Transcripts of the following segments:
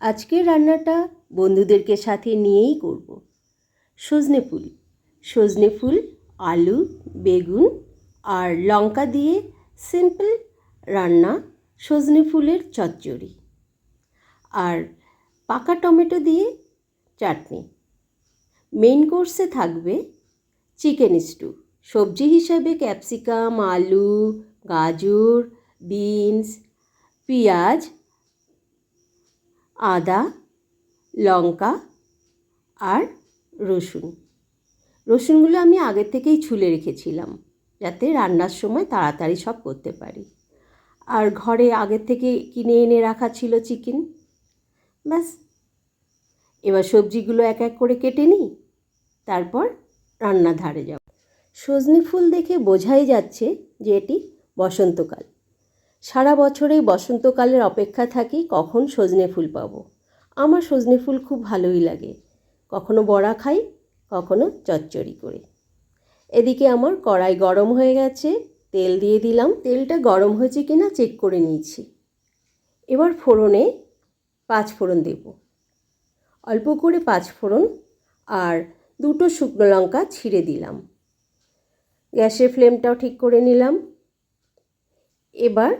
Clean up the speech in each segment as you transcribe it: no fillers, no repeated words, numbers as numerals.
আজকের রান্নাটা বন্ধুদেরকে সাথে নিয়েই করব। সজনে ফুল, আলু, বেগুন আর লঙ্কা দিয়ে সিম্পল রান্না সজনে ফুলের চচ্চড়ি আর পাকা টমেটো দিয়ে চাটনি। মেইন কোর্সে থাকবে চিকেন স্টু। সবজি হিসাবে ক্যাপসিকাম, আলু, গাজর, বিনস, পেঁয়াজ, আদা, লঙ্কা আর রসুনগুলো আমি আগের থেকেই ছুলে রেখেছিলাম যাতে রান্নার সময় তাড়াতাড়ি সব করতে পারি। আর ঘরে আগের থেকে কিনে এনে রাখা ছিল চিকেন। ব্যাস, এবার সবজিগুলো এক এক করে কেটে নিই, তারপর রান্নার ধারে যাব। সজনে ফুল দেখে বোঝাই যাচ্ছে যে এটি বসন্তকাল। সারা বছরেই বসন্তকালের অপেক্ষা থাকি কখন সজনে ফুল পাবো। আমার সজনে ফুল খুব ভালোই লাগে, কখনো বড়া খাই, কখনো চচ্চড়ি করে। এদিকে আমার কড়াই গরম হয়ে গেছে, তেল দিয়ে দিলাম। তেলটা গরম হয়েছে কিনা চেক করে নিয়েছি। এবার ফোড়নে 5 ফোড়ন দেব, অল্প করে 5 ফোড়ন আর 2টো শুকনো লঙ্কা ছিঁড়ে দিলাম। গ্যাসের ফ্লেমটাও ঠিক করে নিলাম। এবার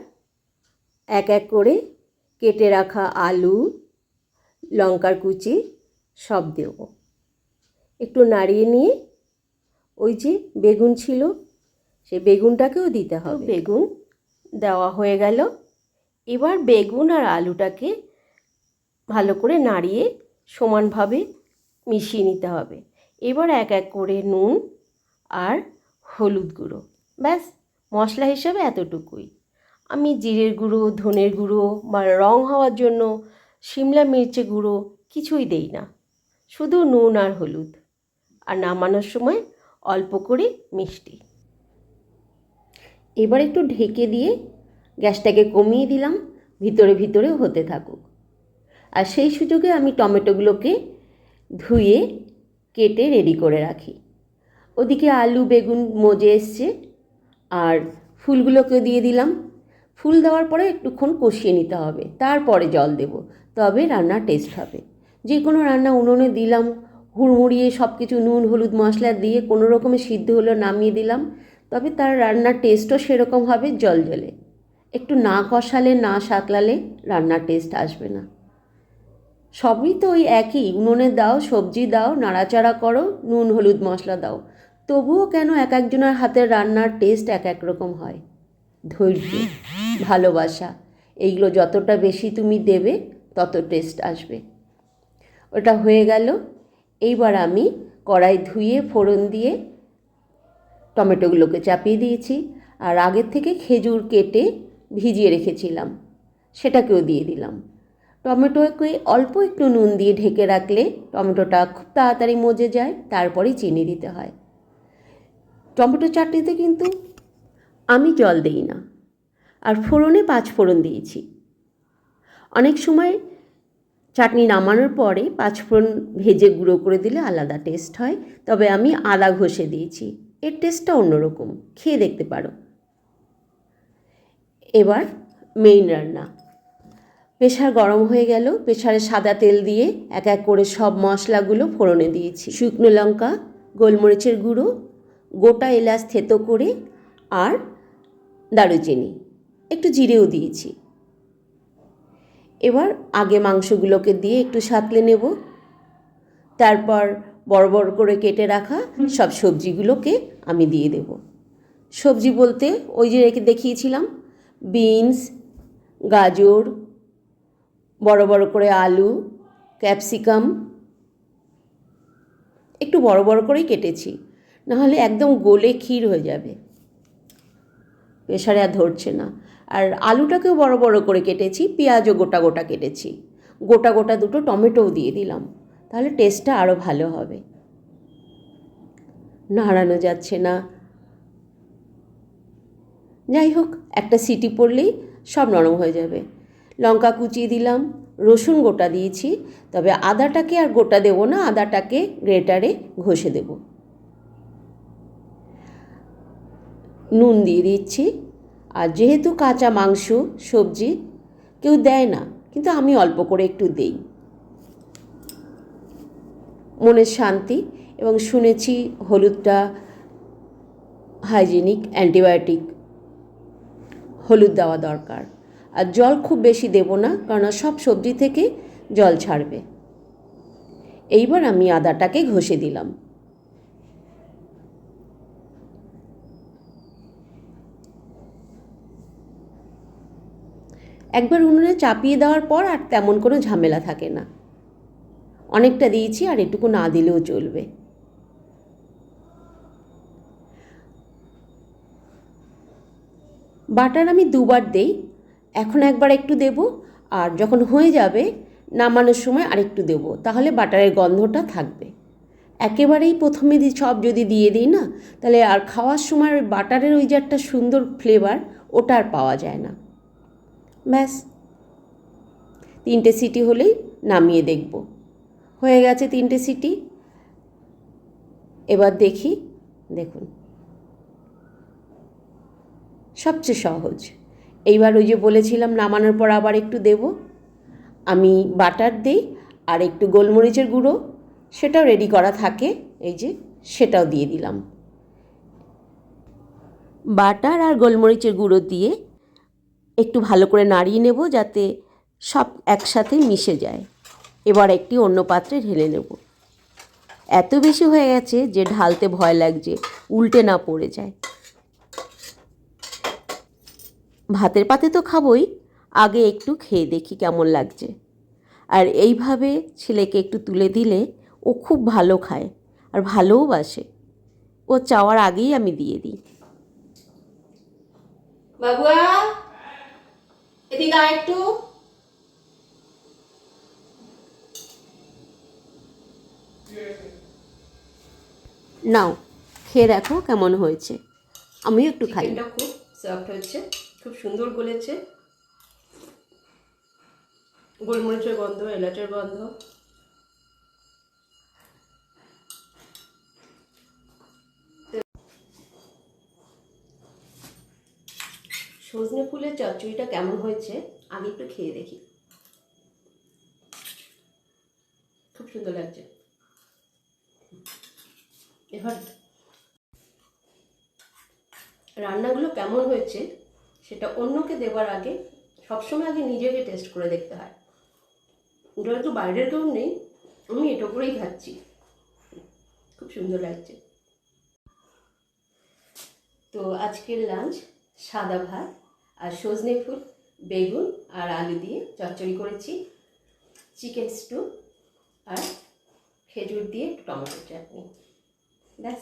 এক এক করে কেটে রাখা আলু, লঙ্কার কুচি সব দেব। একটু নাড়িয়ে নিয়ে ওই যে বেগুন ছিল সেই বেগুনটাকেও দিতে হবে। বেগুন দেওয়া হয়ে গেল। এবার বেগুন আর আলুটাকে ভালো করে নাড়িয়ে সমানভাবে মিশিয়ে নিতে হবে। এবার এক এক করে নুন আর হলুদ গুঁড়ো, ব্যাস মশলা হিসাবে এতটুকুই। আমি জিরের গুঁড়ো, ধনের গুঁড়ো বা রং হওয়ার জন্য সিমলা মির্চের গুঁড়ো কিছুই দেই না, শুধু নুন আর হলুদ, আর নামানোর সময় অল্প করে মিষ্টি। এবার একটু ঢেকে দিয়ে গ্যাসটাকে কমিয়ে দিলাম, ভিতরে ভিতরে হতে থাকুক। আর সেই সুযোগে আমি টমেটোগুলোকে ধুয়ে কেটে রেডি করে রাখি। ওদিকে আলু বেগুন মজে এসছে আর ফুলগুলোকে দিয়ে দিলাম। ফুল দেওয়ার পরে একটুক্ষণ কষিয়ে নিতে হবে, তারপরে জল দেব, তবে রান্নার টেস্ট হবে। যে কোনো রান্না উনুনে দিলাম, হুড়মুড়িয়ে সব কিছু নুন হলুদ মশলা দিয়ে কোনো রকমে সিদ্ধ হলো, নামিয়ে দিলাম, তবে তার রান্নার টেস্টও সেরকম হবে জলজলে। একটু না কষালে না সাঁতলালে রান্নার টেস্ট আসবে না। সবই তো ওই একই, উনুনে দাও, সবজি দাও, নাড়াচাড়া করো, নুন হলুদ মশলা দাও, তবুও কেন এক একজনের হাতের রান্নার টেস্ট এক এক রকম হয়। ধৈর্য, ভালোবাসা, এইগুলো যতটা বেশি তুমি দেবে তত টেস্ট আসবে। ওটা হয়ে গেল। এইবার আমি কড়াই ধুয়ে ফোড়ন দিয়ে টমেটোগুলোকে চাপিয়ে দিয়েছি, আর আগের থেকে খেজুর কেটে ভিজিয়ে রেখেছিলাম সেটাকেও দিয়ে দিলাম। টমেটোকে অল্প একটু নুন দিয়ে ঢেকে রাখলে টমেটোটা খুব তাড়াতাড়ি মজে যায়, তারপরেই চিনি দিতে হয়। টমেটো চাটনিতে কিন্তু আমি জল দিই না, আর ফোড়নে 5 ফোড়ন দিয়েছি। অনেক সময় চাটনি নামানোর পরে 5 ফোড়ন ভেজে গুঁড়ো করে দিলে আলাদা টেস্ট হয়, তবে আমি আদা ঘষে দিয়েছি, এর টেস্টটা অন্যরকম, খেয়ে দেখতে পারো। এবার মেইন রান্না। প্রেসার গরম হয়ে গেল, প্রেসারে সাদা তেল দিয়ে এক এক করে সব মশলাগুলো ফোড়নে দিয়েছি। শুকনো লঙ্কা, গোলমরিচের গুঁড়ো, গোটা এলাচ থেতো করে আর দারুচিনি, একটু জিরেও দিয়েছি। এবার আগে মাংসগুলোকে দিয়ে একটু সাঁতলে নেব, তারপর বড় বড় করে কেটে রাখা সব সবজিগুলোকে আমি দিয়ে দেব। সবজি বলতে ওই যে দেখিয়েছিলাম, বিনস, গাজর, বড় বড় করে আলু, ক্যাপসিকাম একটু বড় বড় করেই কেটেছি, নাহলে একদম গলে ক্ষীর হয়ে যাবে, প্রেসারে আর ধরছে না। আর আলুটাকেও বড় বড় করে কেটেছি, পেঁয়াজও গোটা গোটা কেটেছি, গোটা গোটা 2টো টমেটোও দিয়ে দিলাম, তাহলে টেস্টটা আরও ভালো হবে। নাড়ানো যাচ্ছে না, যাই হোক, একটা সিটি পড়লেই সব নরম হয়ে যাবে। লঙ্কা কুচিয়ে দিলাম, রসুন গোটা দিয়েছি, তবে আদাটাকে আর গোটা দেব না, আদাটাকে গ্রেটারে ঘষে দেব। নুন দিয়ে দিচ্ছি, আর যেহেতু কাঁচা মাংস সবজি কেউ দেয় না, কিন্তু আমি অল্প করে একটু দেই, মনের শান্তি। এবং শুনেছি হলুদটা হাইজেনিক, অ্যান্টিবায়োটিক, হলুদ দেওয়া দরকার। আর জল খুব বেশি দেব না, কারণ সব সবজি থেকে জল ছাড়বে। এইবার আমি আদাটাকে ঘষে দিলাম। একবার উনুনে চাপিয়ে দেওয়ার পর আর তেমন কোনো ঝামেলা থাকে না। অনেকটা দিয়েছি, আর এটুকু না দিলেও চলবে। বাটার আমি দুবার দেই, এখন একবার একটু দেব, আর যখন হয়ে যাবে নামানোর সময় আরেকটু দেব, তাহলে বাটারের গন্ধটা থাকবে। একেবারেই প্রথমে সব যদি দিয়ে দিই না, তাহলে আর খাওয়ার সময় ওই বাটারের ওই যে একটা সুন্দর ফ্লেভার, ওটা আর পাওয়া যায় না। ব্যাস 3টে সিটি হলেই নামিয়ে দেখব। হয়ে গেছে 3টে সিটি। এবার দেখি, দেখুন সবচেয়ে সহজ। এইবার ওই যে বলেছিলাম নামানোর পর আবার একটু দেব, আমি বাটার দিই আর একটু গোলমরিচের গুঁড়ো, সেটাও রেডি করা থাকে, এই যে সেটাও দিয়ে দিলাম। বাটার আর গোলমরিচের গুঁড়ো দিয়ে একটু ভালো করে নাড়িয়ে নেব, যাতে সব একসাথে মিশে যায়। এবার একটি অন্য পাত্রে ঢেলে নেব। এত বেশি হয়ে গেছে যে ঢালতে ভয় লাগছে, উল্টে না পড়ে যায়। ভাতের পাতে তো খাবোই, আগে একটু খেয়ে দেখি কেমন লাগছে। আর এইভাবে ছেলেকে একটু তুলে দিলে ও খুব ভালো খায় আর ভালোও বাসে। ও চাওয়ার আগেই আমি দিয়ে দিই। বাবুয়া, এদিকে আয় একটু। নাও, খেয়ে দেখো কেমন হয়েছে। আমিও একটু খাই। চিকেনটা খুব সফট হয়েছে, খুব সুন্দর গলেছে। গোলমরিচের গন্ধ, এলাচের গন্ধ, সজনে ফুলের চচ্চড়িটা কেমন হয়েছে আগে একটু খেয়ে দেখি। খুব সুন্দর লাগছে। এবার রান্নাগুলো কেমন হয়েছে সেটা অন্যকে দেবার আগে সবসময় আগে নিজেকে টেস্ট করে দেখতে হয়। যেহেতু বাইরের কেউ নেই, আমি এটা করেই খাচ্ছি। খুব সুন্দর লাগছে। তো আজকের লাঞ্চ সাদা ভাত আর সজনে ফুল, বেগুন আর আলু দিয়ে চচ্চড়ি করেছি, চিকেন স্টু আর খেজুর দিয়ে টমেটো চাটনি। ব্যাস।